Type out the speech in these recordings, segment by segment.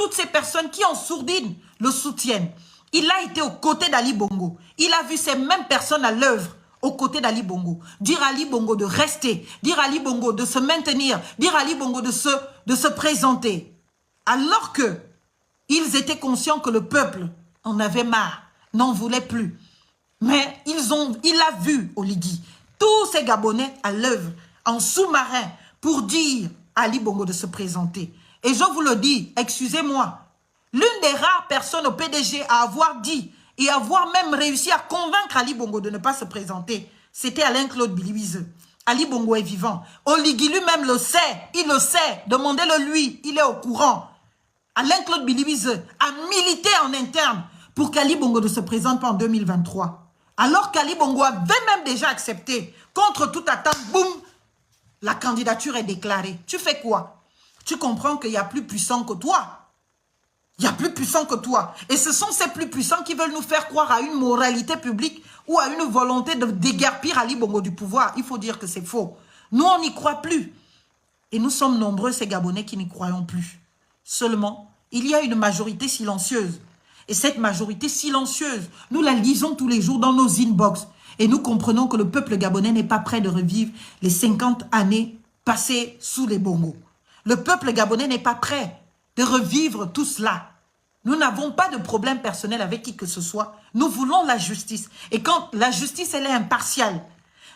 toutes ces personnes qui en sourdine le soutiennent. Il a été aux côtés d'Ali Bongo. Il a vu ces mêmes personnes à l'œuvre aux côtés d'Ali Bongo. Dire à Ali Bongo de rester, dire à Ali Bongo de se maintenir, dire à Ali Bongo de se présenter. Alors que ils étaient conscients que le peuple en avait marre, n'en voulait plus. Mais il a vu Oligui, tous ces Gabonais à l'œuvre, en sous-marin, pour dire à Ali Bongo de se présenter. Et je vous le dis, excusez-moi, l'une des rares personnes au PDG à avoir dit et avoir même réussi à convaincre Ali Bongo de ne pas se présenter, c'était Alain-Claude Biliwizeu. Ali Bongo est vivant. Oligui lui-même le sait, il le sait. Demandez-le lui, il est au courant. Alain-Claude Biliwizeu a milité en interne pour qu'Ali Bongo ne se présente pas en 2023. Alors qu'Ali Bongo avait même déjà accepté, contre toute attente, boum, la candidature est déclarée. Tu fais quoi? Tu comprends qu'il y a plus puissant que toi. Il y a plus puissant que toi. Et ce sont ces plus puissants qui veulent nous faire croire à une moralité publique ou à une volonté de déguerpir Ali Bongo du pouvoir. Il faut dire que c'est faux. Nous, on n'y croit plus. Et nous sommes nombreux, ces Gabonais, qui n'y croyons plus. Seulement, il y a une majorité silencieuse. Et cette majorité silencieuse, nous la lisons tous les jours dans nos inbox. Et nous comprenons que le peuple gabonais n'est pas prêt de revivre les 50 années passées sous les Bongos. Le peuple gabonais n'est pas prêt de revivre tout cela. Nous n'avons pas de problème personnel avec qui que ce soit. Nous voulons la justice. Et quand la justice, elle est impartiale,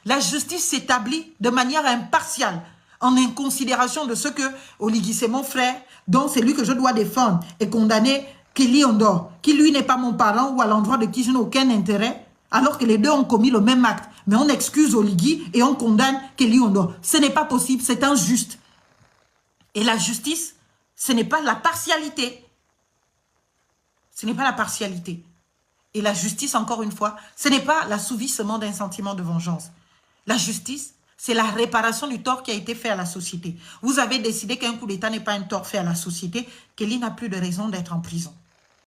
la justice s'établit de manière impartiale, en inconsidération de ce que Oligui, c'est mon frère, donc c'est lui que je dois défendre et condamner Kelly Ondor, qui lui n'est pas mon parent ou à l'endroit de qui je n'ai aucun intérêt, alors que les deux ont commis le même acte. Mais on excuse Oligui et on condamne Kelly Ondor. Ce n'est pas possible, c'est injuste. Et la justice, ce n'est pas la partialité. Ce n'est pas la partialité. Et la justice, encore une fois, ce n'est pas l'assouvissement d'un sentiment de vengeance. La justice, c'est la réparation du tort qui a été fait à la société. Vous avez décidé qu'un coup d'État n'est pas un tort fait à la société. Kelly n'a plus de raison d'être en prison.